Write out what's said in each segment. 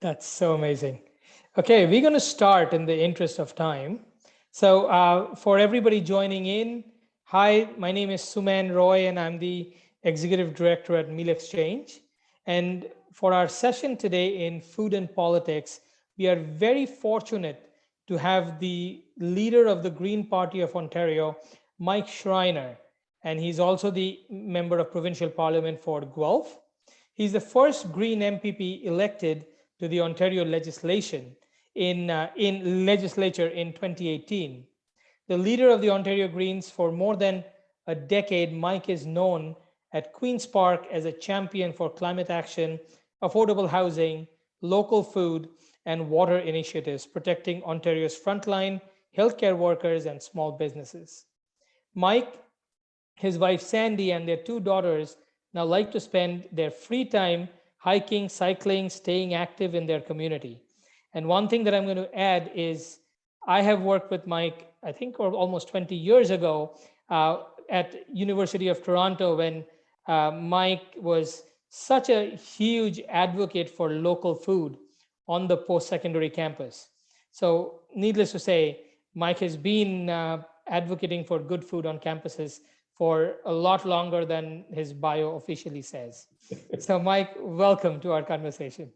That's so amazing. Okay, we're going to start in the interest of time. So, for everybody joining in, hi, my name is Suman Roy, and I'm the Executive Director at Meal Exchange. And for our session today in food and politics, we are very fortunate to have the leader of the Green Party of Ontario, Mike Schreiner, and he's also the member of provincial parliament for Guelph. He's the first Green MPP elected to the Ontario legislation in legislature in 2018. The leader of the Ontario Greens for more than a decade, Mike is known at Queen's Park as a champion for climate action, affordable housing, local food, and water initiatives, protecting Ontario's frontline healthcare workers and small businesses. Mike, his wife Sandy, and their two daughters now like to spend their free time hiking, cycling, staying active in their community. And one thing that I'm going to add is I have worked with Mike, I think almost 20 years ago at University of Toronto when Mike was such a huge advocate for local food on the post-secondary campus. So needless to say, Mike has been advocating for good food on campuses for a lot longer than his bio officially says. So Mike, welcome to our conversation.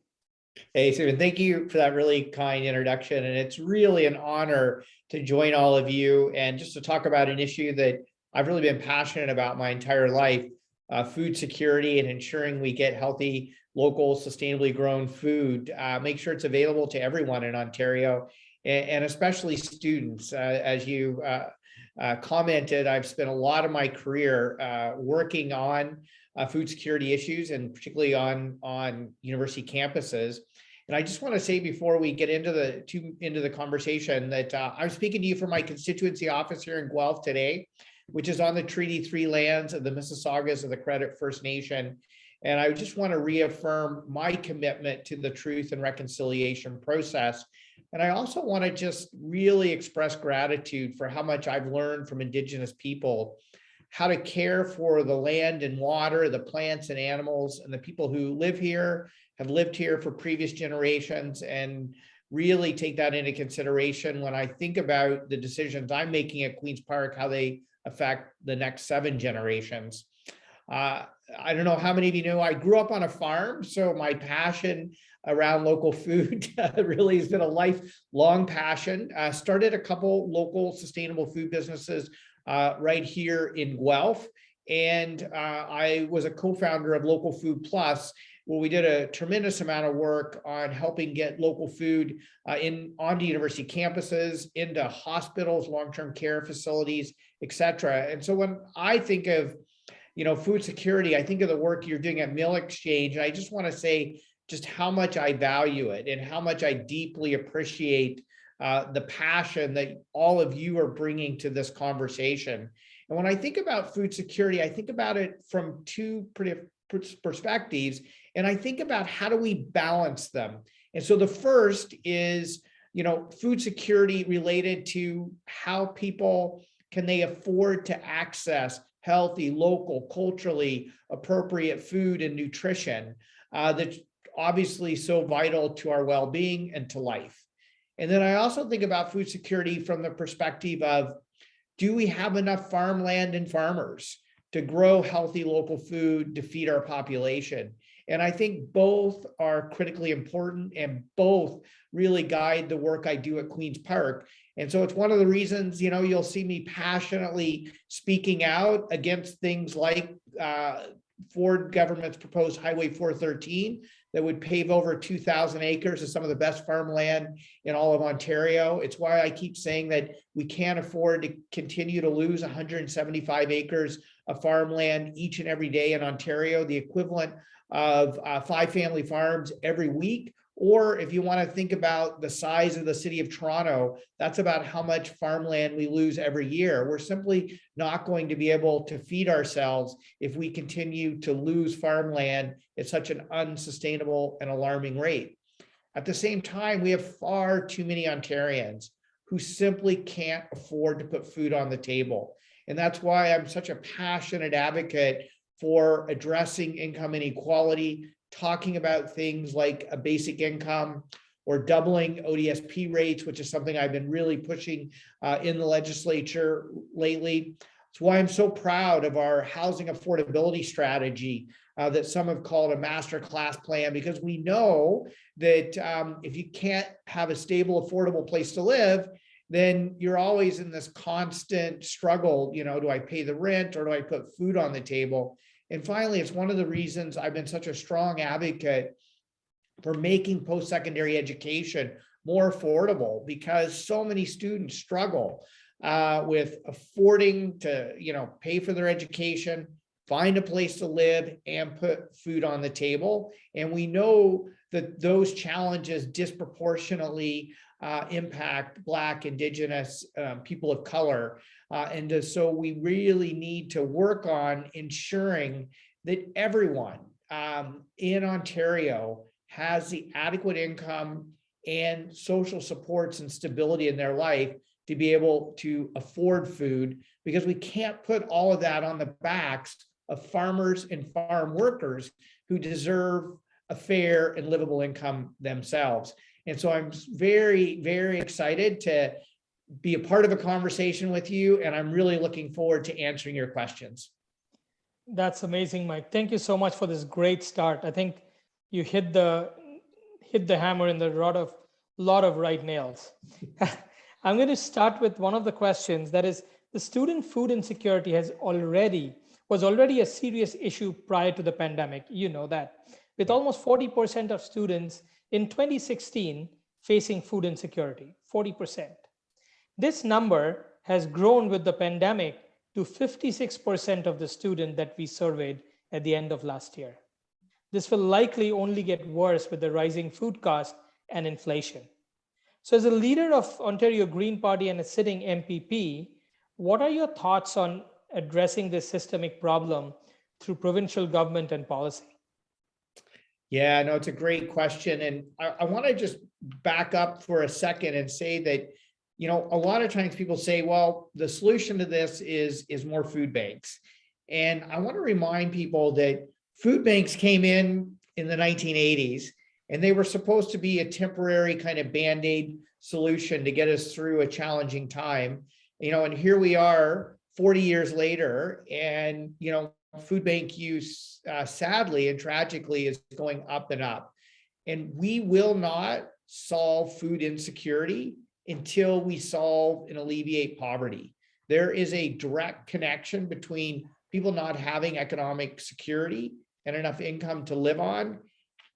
Hey, Stephen, thank you for that really kind introduction. And it's really an honor to join all of you and just to talk about an issue that I've really been passionate about my entire life, food security and ensuring we get healthy, local, sustainably grown food, make sure it's available to everyone in Ontario and especially students. As you commented, I've spent a lot of my career working on food security issues and particularly on university campuses. And I just want to say before we get into the conversation that I'm speaking to you from my constituency office here in Guelph today, which is on the Treaty 3 lands of the Mississaugas of the Credit First Nation. And I just want to reaffirm my commitment to the truth and reconciliation process. And I also want to just really express gratitude for how much I've learned from Indigenous people, how to care for the land and water, the plants and animals, and the people who live here, have lived here for previous generations, and really take that into consideration when I think about the decisions I'm making at Queen's Park, how they affect the next 7 generations. I don't know how many of you know, I grew up on a farm, so my passion around local food really has been a lifelong passion. Started a couple local sustainable food businesses right here in Guelph. And I was a co-founder of Local Food Plus, where we did a tremendous amount of work on helping get local food onto university campuses, into hospitals, long-term care facilities, et cetera. And so when I think of food security, I think of the work you're doing at Meal Exchange. And I just want to say just how much I value it and how much I deeply appreciate the passion that all of you are bringing to this conversation. And when I think about food security, I think about it from two perspectives, and I think about how do we balance them. And so the first is, food security related to how people can they afford to access healthy, local, culturally appropriate food and nutrition that's obviously so vital to our well-being and to life. And then I also think about food security from the perspective of, do we have enough farmland and farmers to grow healthy local food to feed our population? And I think both are critically important and both really guide the work I do at Queen's Park. And so it's one of the reasons, you'll see me passionately speaking out against things like Ford government's proposed Highway 413 that would pave over 2,000 acres of some of the best farmland in all of Ontario. It's why I keep saying that we can't afford to continue to lose 175 acres of farmland each and every day in Ontario, the equivalent of 5 family farms every week. Or if you want to think about the size of the city of Toronto, that's about how much farmland we lose every year. We're simply not going to be able to feed ourselves if we continue to lose farmland at such an unsustainable and alarming rate. At the same time, we have far too many Ontarians who simply can't afford to put food on the table. And that's why I'm such a passionate advocate for addressing income inequality, talking about things like a basic income or doubling ODSP rates, which is something I've been really pushing in the legislature lately. It's why I'm so proud of our housing affordability strategy that some have called a master class plan, because we know that if you can't have a stable, affordable place to live, then you're always in this constant struggle. Do I pay the rent or do I put food on the table? And finally, it's one of the reasons I've been such a strong advocate for making post-secondary education more affordable, because so many students struggle with affording to, pay for their education, find a place to live, and put food on the table. And we know that those challenges disproportionately impact Black, Indigenous, people of color. And so we really need to work on ensuring that everyone in Ontario has the adequate income and social supports and stability in their life to be able to afford food, because we can't put all of that on the backs of farmers and farm workers who deserve a fair and livable income themselves. And so I'm very, very excited to be a part of a conversation with you, and I'm really looking forward to answering your questions. That's amazing, Mike. Thank you so much for this great start. I think you hit the hammer in the lot of right nails. I'm going to start with one of the questions, that is, the student food insecurity was already a serious issue prior to the pandemic. You know that, with almost 40% of students in 2016 facing food insecurity, 40%. This number has grown with the pandemic to 56% of the students that we surveyed at the end of last year. This will likely only get worse with the rising food costs and inflation. So as a leader of Ontario Green Party and a sitting MPP, what are your thoughts on addressing this systemic problem through provincial government and policy? Yeah, no, it's a great question. And I want to just back up for a second and say that, a lot of times people say, well, the solution to this is more food banks. And I want to remind people that food banks came in the 1980s, and they were supposed to be a temporary kind of Band-Aid solution to get us through a challenging time. And here we are 40 years later, and, food bank use, sadly and tragically, is going up and up. And we will not solve food insecurity until we solve and alleviate poverty. There is a direct connection between people not having economic security and enough income to live on,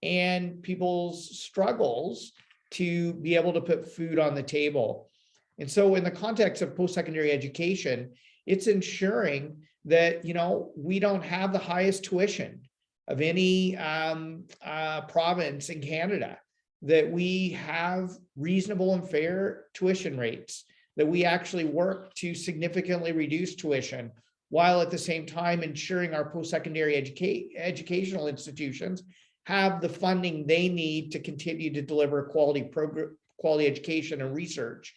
and people's struggles to be able to put food on the table. And so in the context of post-secondary education, it's ensuring that, we don't have the highest tuition of any province in Canada, that we have reasonable and fair tuition rates, that we actually work to significantly reduce tuition, while at the same time ensuring our post-secondary educational institutions have the funding they need to continue to deliver quality education and research.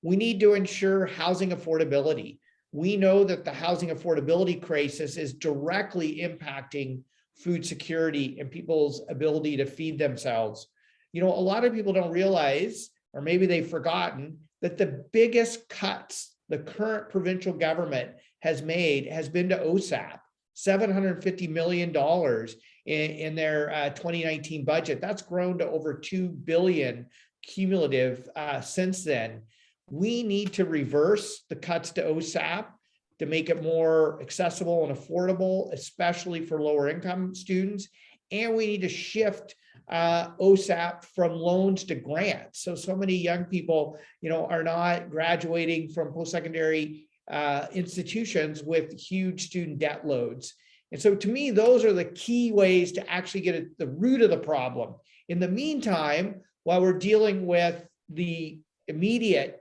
We need to ensure housing affordability. We know that the housing affordability crisis is directly impacting food security and people's ability to feed themselves. A lot of people don't realize, or maybe they've forgotten, that the biggest cuts the current provincial government has made has been to OSAP, $750 million in their 2019 budget. That's grown to over $2 billion cumulative since then. We need to reverse the cuts to OSAP to make it more accessible and affordable, especially for lower income students. And we need to shift OSAP from loans to grants. So many young people, are not graduating from post-secondary institutions with huge student debt loads. And so to me, those are the key ways to actually get at the root of the problem. In the meantime, while we're dealing with the immediate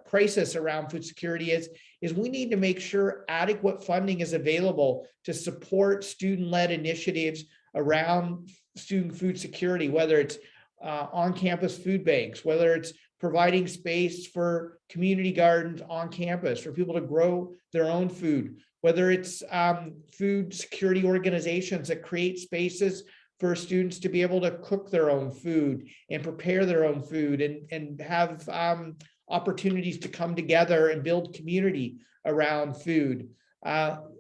crisis around food security, is we need to make sure adequate funding is available to support student-led initiatives around student food security, whether it's on-campus food banks, whether it's providing space for community gardens on campus for people to grow their own food, whether it's food security organizations that create spaces for students to be able to cook their own food and prepare their own food and have opportunities to come together and build community around food.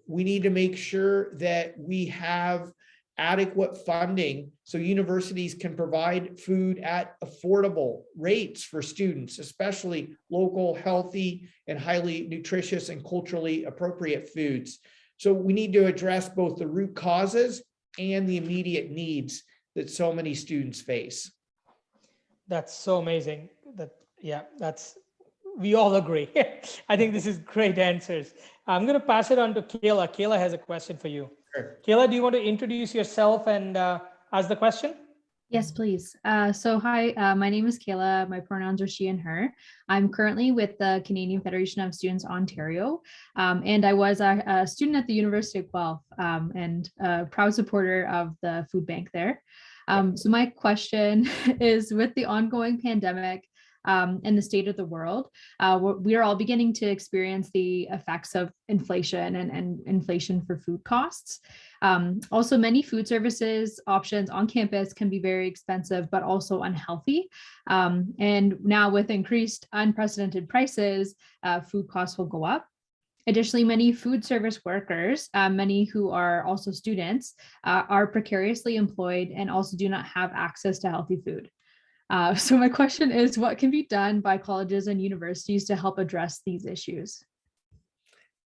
We need to make sure that we have adequate funding so universities can provide food at affordable rates for students, especially local, healthy, and highly nutritious and culturally appropriate foods. So we need to address both the root causes and the immediate needs that so many students face. That's so amazing. We all agree. I think this is great answers. I'm going to pass it on to Kayla. Kayla has a question for you. Sure. Kayla, do you want to introduce yourself and ask the question? Yes, please. Hi, my name is Kayla. My pronouns are she and her. I'm currently with the Canadian Federation of Students Ontario, and I was a student at the University of Guelph and a proud supporter of the food bank there. So my question is, with the ongoing pandemic and the state of the world, we are all beginning to experience the effects of inflation and inflation for food costs. Also, many food services options on campus can be very expensive, but also unhealthy. And now with increased unprecedented prices, food costs will go up. Additionally, many food service workers, many who are also students, are precariously employed and also do not have access to healthy food. So my question is, what can be done by colleges and universities to help address these issues?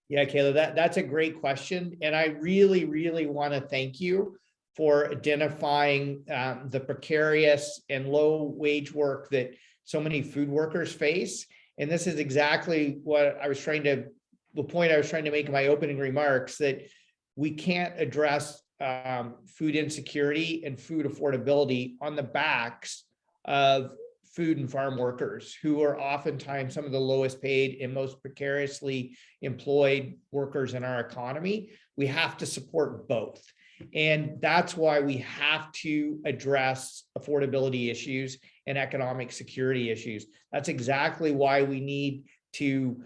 Yeah, Kayla, that's a great question. And I really, really want to thank you for identifying the precarious and low wage work that so many food workers face. And this is exactly what the point I was trying to make in my opening remarks, that we can't address food insecurity and food affordability on the backs of food and farm workers, who are oftentimes some of the lowest paid and most precariously employed workers in our economy. We have to support both. And that's why we have to address affordability issues and economic security issues. That's exactly why we need to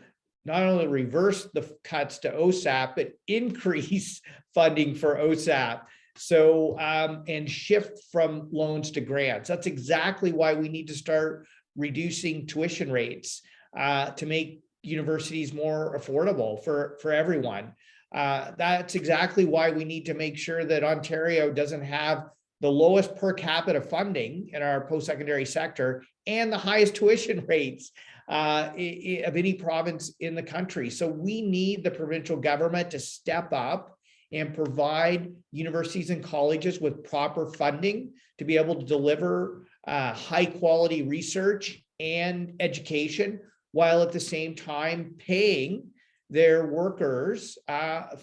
not only reverse the cuts to OSAP, but increase funding for OSAP. So, and shift from loans to grants. That's exactly why we need to start reducing tuition rates to make universities more affordable for everyone. That's exactly why we need to make sure that Ontario doesn't have the lowest per capita funding in our post-secondary sector and the highest tuition rates of any province in the country. So we need the provincial government to step up and provide universities and colleges with proper funding to be able to deliver high quality research and education, while at the same time paying their workers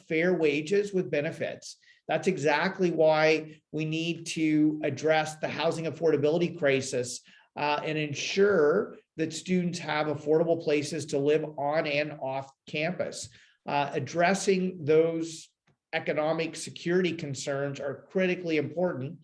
fair wages with benefits. That's exactly why we need to address the housing affordability crisis and ensure that students have affordable places to live on and off campus. Addressing those economic security concerns are critically important.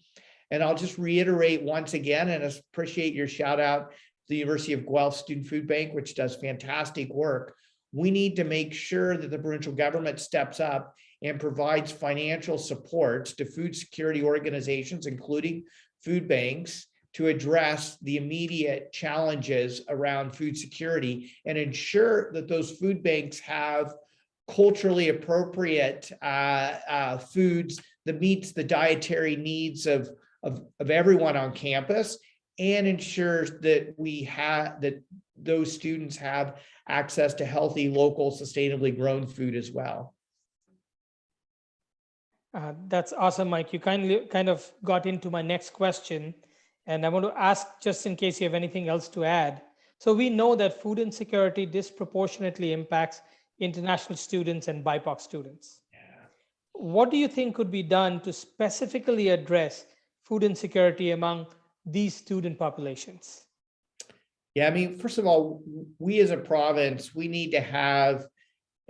And I'll just reiterate once again, and appreciate your shout out to the University of Guelph Student Food Bank, which does fantastic work. We need to make sure that the provincial government steps up and provides financial supports to food security organizations, including food banks, to address the immediate challenges around food security and ensure that those food banks have culturally appropriate foods that meets the dietary needs of everyone on campus, and ensures that those students have access to healthy, local, sustainably grown food as well. That's awesome, Mike. You kind of got into my next question, and I want to ask, just in case you have anything else to add. So we know that food insecurity disproportionately impacts international students and BIPOC students. Yeah. What do you think could be done to specifically address food insecurity among these student populations? Yeah, I mean, first of all, we as a province, we need to have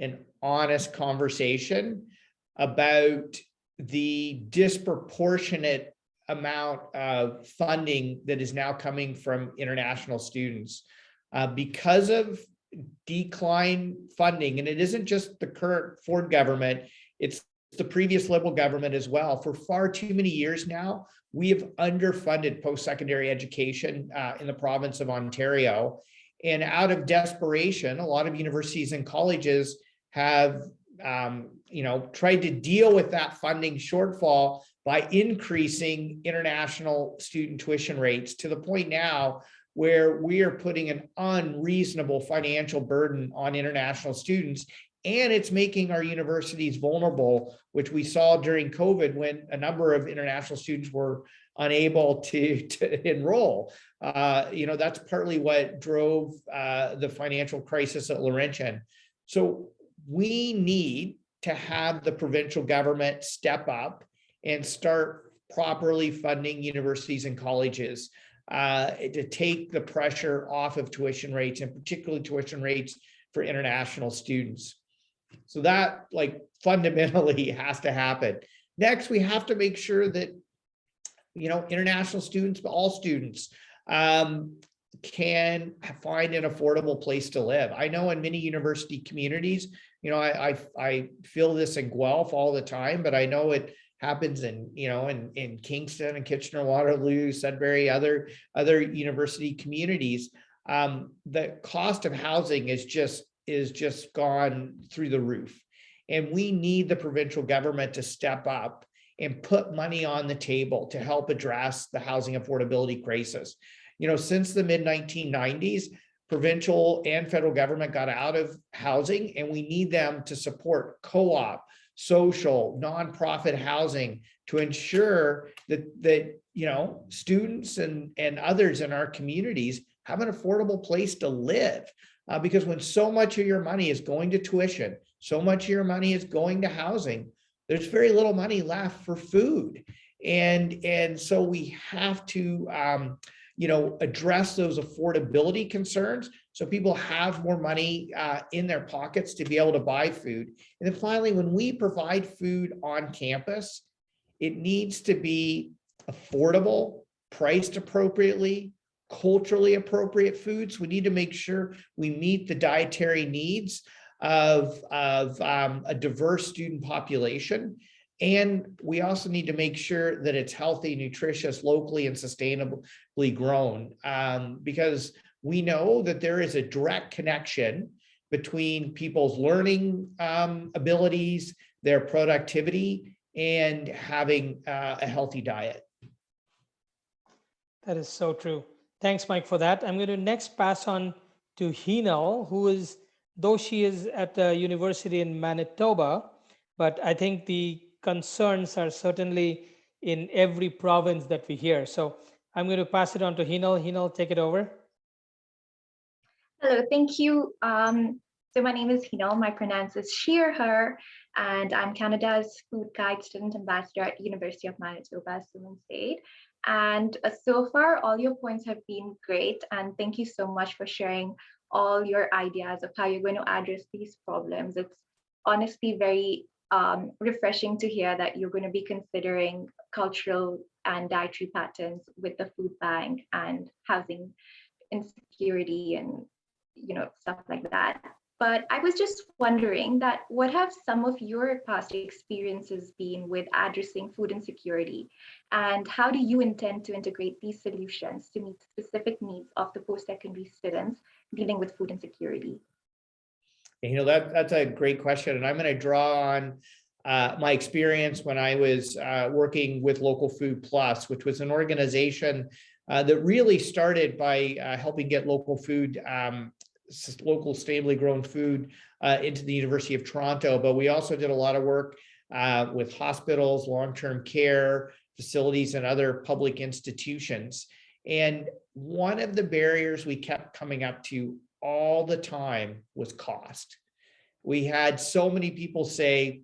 an honest conversation about the disproportionate amount of funding that is now coming from international students because of decline funding. And it isn't just the current Ford government, it's the previous Liberal government as well. For far too many years now, we have underfunded post-secondary education in the province of Ontario. And out of desperation, a lot of universities and colleges have tried to deal with that funding shortfall by increasing international student tuition rates to the point now where we are putting an unreasonable financial burden on international students. And it's making our universities vulnerable, which we saw during COVID when a number of international students were unable to enroll. That's partly what drove the financial crisis at Laurentian. So we need to have the provincial government step up and start properly funding universities and colleges to take the pressure off of tuition rates, and particularly tuition rates for international students. So that fundamentally has to happen. Next, we have to make sure that international students, but all students can find an affordable place to live. I know in many university communities, I feel this in Guelph all the time, but I know it happens in Kingston and Kitchener-Waterloo, Sudbury, other university communities. The cost of housing is just gone through the roof. And we need the provincial government to step up and put money on the table to help address the housing affordability crisis. Since the mid-1990s, provincial and federal government got out of housing, and we need them to support co-op, social, nonprofit housing to ensure that students and others in our communities have an affordable place to live. Because when so much of your money is going to tuition, so much of your money is going to housing, there's very little money left for food. And so we have to address those affordability concerns so people have more money in their pockets to be able to buy food. And then finally, when we provide food on campus, it needs to be affordable, priced appropriately, culturally appropriate foods. We need to make sure we meet the dietary needs of a diverse student population. And we also need to make sure that it's healthy, nutritious, locally and sustainably grown, because we know that there is a direct connection between people's learning abilities, their productivity, and having a healthy diet. That is so true. Thanks, Mike, for that. I'm going to next pass on to Hinal, who is, though she is at the university in Manitoba, but I think the concerns are certainly in every province that we hear. So I'm going to pass it on to Hinal. Hinal, take it over. Hello, thank you. So my name is Hinal, my pronouns is she or her, and I'm Canada's Food Guide Student Ambassador at University of Manitoba, as Suman said. And so far, all your points have been great, and thank you so much for sharing all your ideas of how you're going to address these problems. It's honestly very refreshing to hear that you're going to be considering cultural and dietary patterns with the food bank and housing insecurity and stuff like that. But I was just wondering that what have some of your past experiences been with addressing food insecurity, and how do you intend to integrate these solutions to meet specific needs of the post-secondary students dealing with food insecurity? That's a great question, and I'm going to draw on my experience when I was working with Local Food Plus, which was an organization that really started by helping get local food, local stably grown food into the University of Toronto. But we also did a lot of work with hospitals, long-term care facilities, and other public institutions. And one of the barriers we kept coming up to all the time was cost. We had so many people say,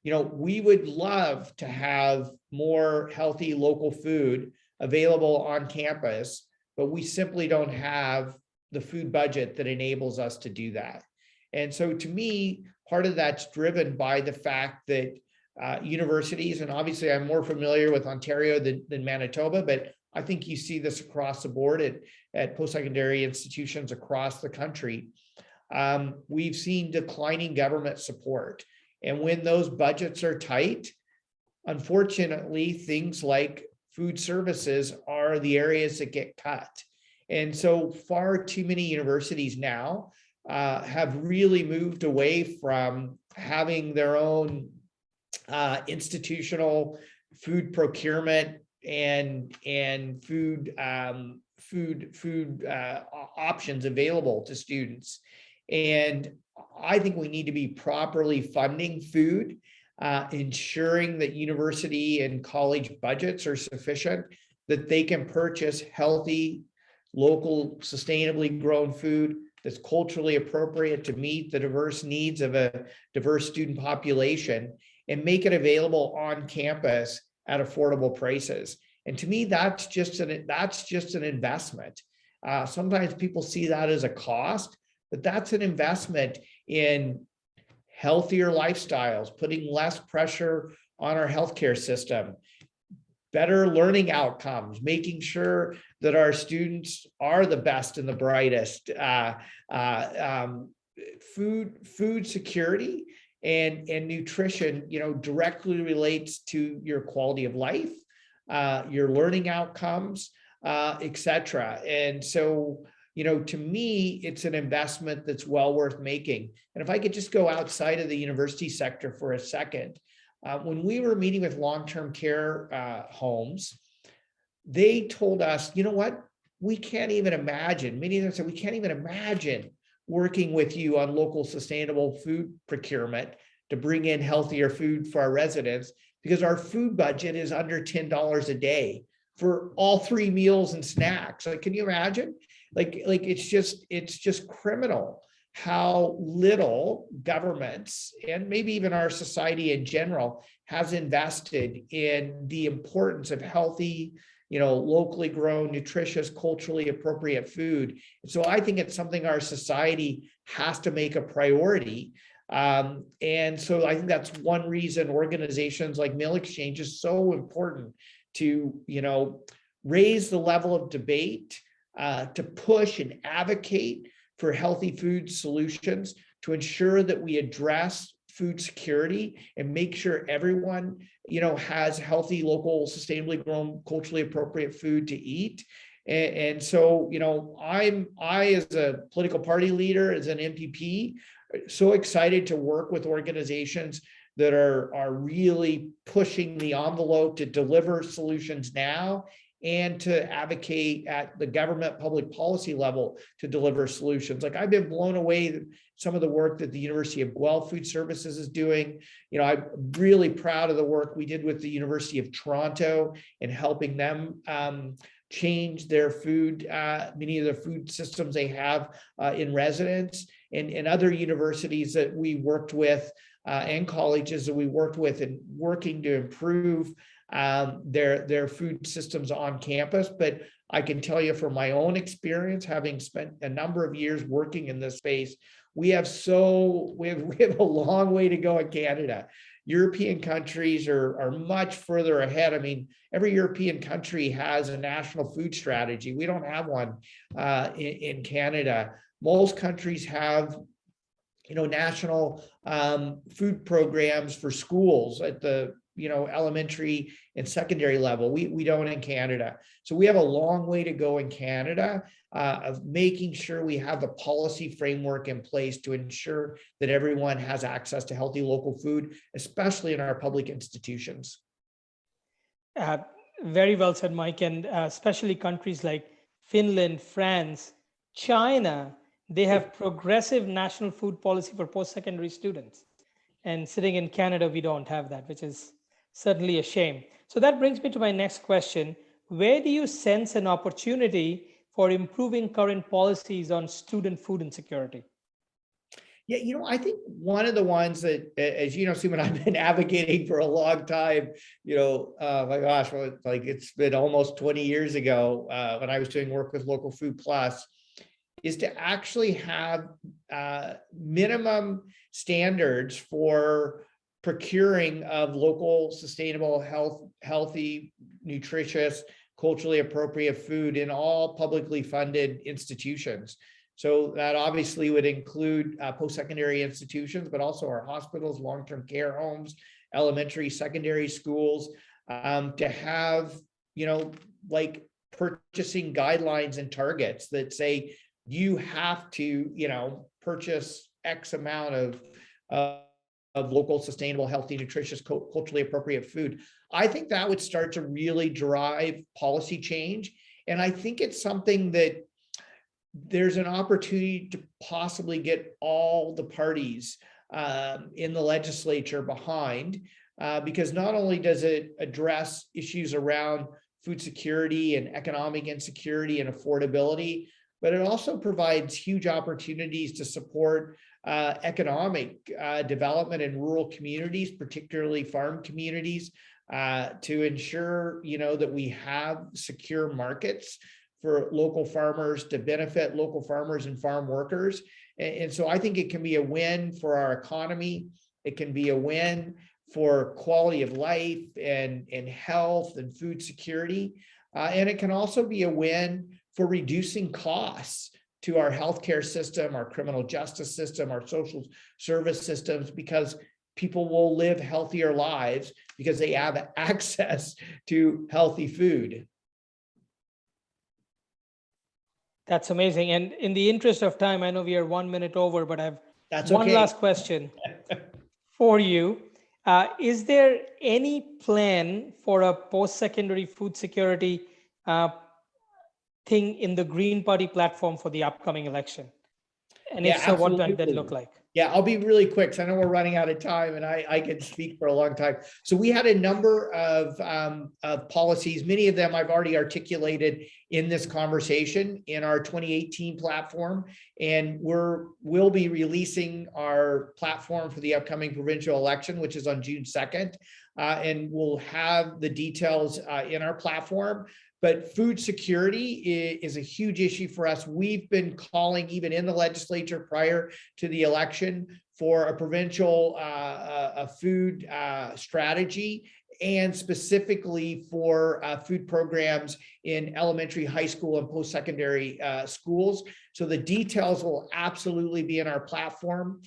we would love to have more healthy local food available on campus, but we simply don't have the food budget that enables us to do that. And so to me, part of that's driven by the fact that universities, and obviously I'm more familiar with Ontario than Manitoba, but I think you see this across the board at post-secondary institutions across the country. We've seen declining government support. And when those budgets are tight, unfortunately, things like food services are the areas that get cut. And so far too many universities now have really moved away from having their own institutional food procurement and food options available to students. And I think we need to be properly funding food, ensuring that university and college budgets are sufficient, that they can purchase healthy, local, sustainably grown food that's culturally appropriate to meet the diverse needs of a diverse student population, and make it available on campus at affordable prices. And to me, that's just an investment. Sometimes people see that as a cost, but that's an investment in healthier lifestyles, putting less pressure on our healthcare system, better learning outcomes, making sure that our students are the best and the brightest, food security and nutrition, directly relates to your quality of life, your learning outcomes, etc. And so, to me, it's an investment that's well worth making. And if I could just go outside of the university sector for a second, when we were meeting with long-term care homes, they told us, you know what, we can't even imagine, many of them said, we can't even imagine working with you on local sustainable food procurement to bring in healthier food for our residents, because our food budget is under $10 a day for all 3 meals and snacks. Like, can you imagine? Like it's just criminal how little governments and maybe even our society in general has invested in the importance of healthy, locally grown, nutritious, culturally appropriate food. And so I think it's something our society has to make a priority. And so I think that's one reason organizations like Meal Exchange is so important to, raise the level of debate, to push and advocate for healthy food solutions, to ensure that we address food security and make sure everyone, has healthy, local, sustainably grown, culturally appropriate food to eat. And so, I as a political party leader, as an MPP, so excited to work with organizations that are really pushing the envelope to deliver solutions now, and to advocate at the government public policy level to deliver solutions. Like, I've been blown away some of the work that the University of Guelph Food Services is doing. I'm really proud of the work we did with the University of Toronto in helping them change their food, many of the food systems they have in residence, and other universities that we worked with and colleges that we worked with, and working to improve their food systems on campus. But I can tell you from my own experience, having spent a number of years working in this space, we have a long way to go in Canada. European countries are much further ahead. I mean, every European country has a national food strategy. We don't have one in Canada. Most countries have national food programs for schools at the elementary and secondary level. We don't in Canada. So we have a long way to go in Canada of making sure we have the policy framework in place to ensure that everyone has access to healthy local food, especially in our public institutions. Very well said, Mike. And especially countries like Finland, France, China, they have progressive national food policy for post-secondary students. And sitting in Canada, we don't have that, which is certainly a shame. So that brings me to my next question. Where do you sense an opportunity for improving current policies on student food insecurity? Yeah, I think one of the ones that, as you know, Suman, I've been advocating for a long time, my gosh, it's been almost 20 years ago when I was doing work with Local Food Plus, is to actually have minimum standards for procuring of local, sustainable, healthy, nutritious, culturally appropriate food in all publicly funded institutions. So that obviously would include post-secondary institutions, but also our hospitals, long-term care homes, elementary, secondary schools, to have, like purchasing guidelines and targets that say you have to, purchase X amount of local, sustainable, healthy, nutritious, culturally appropriate food. I think that would start to really drive policy change. And I think it's something that there's an opportunity to possibly get all the parties in the legislature behind, because not only does it address issues around food security and economic insecurity and affordability, but it also provides huge opportunities to support economic development in rural communities, particularly farm communities, to ensure, that we have secure markets for local farmers, to benefit local farmers and farm workers. And so I think it can be a win for our economy. It can be a win for quality of life and health and food security. And it can also be a win for reducing costs to our healthcare system, our criminal justice system, our social service systems, because people will live healthier lives because they have access to healthy food. That's amazing. And in the interest of time, I know we are 1 minute over, but I have That's one okay. last question for you. Is there any plan for a post-secondary food security thing in the Green Party platform for the upcoming election? And if so, what might that look like? Yeah, I'll be really quick because I know we're running out of time, and I could speak for a long time. So we had a number of policies. Many of them I've already articulated in this conversation in our 2018 platform, and we'll be releasing our platform for the upcoming provincial election, which is on June 2nd, and we'll have the details in our platform. But food security is a huge issue for us. We've been calling, even in the legislature prior to the election, for a provincial food strategy, and specifically for food programs in elementary, high school, and post-secondary schools. So the details will absolutely be in our platform.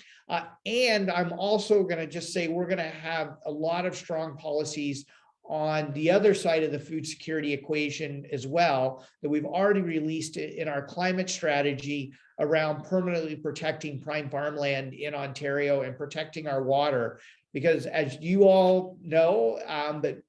And I'm also going to just say we're going to have a lot of strong policies on the other side of the food security equation as well, that we've already released in our climate strategy around permanently protecting prime farmland in Ontario and protecting our water. Because as you all know, that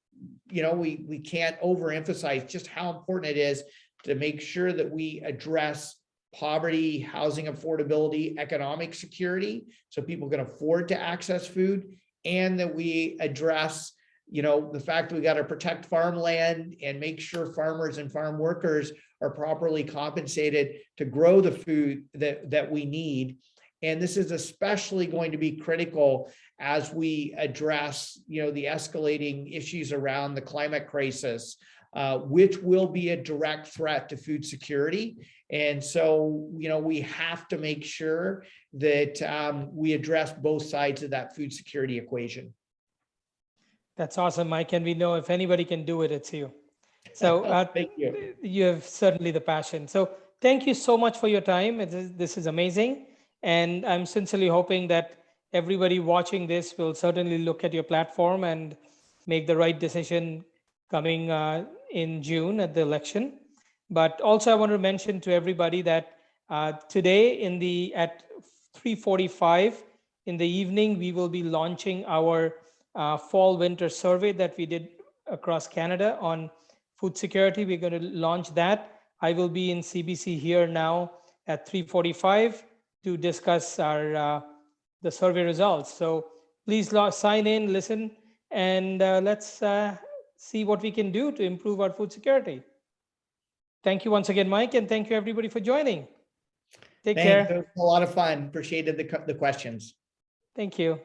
we can't overemphasize just how important it is to make sure that we address poverty, housing affordability, economic security, so people can afford to access food, and that we address the fact that we got to protect farmland and make sure farmers and farm workers are properly compensated to grow the food that we need. And this is especially going to be critical as we address, the escalating issues around the climate crisis, which will be a direct threat to food security. And so, we have to make sure that we address both sides of that food security equation. That's awesome, Mike. And we know if anybody can do it, it's you. So Thank you. You have certainly the passion. So thank you so much for your time. This is amazing. And I'm sincerely hoping that everybody watching this will certainly look at your platform and make the right decision coming in June at the election. But also I want to mention to everybody that today at 3:45 in the evening, we will be launching our fall winter survey that we did across Canada on food security. We're going to launch that. I will be in CBC here now at 3:45 to discuss the survey results. So please sign in, listen, and let's see what we can do to improve our food security. Thank you once again, Mike, and thank you everybody for joining. Take care. It was a lot of fun. Appreciated the questions. Thank you.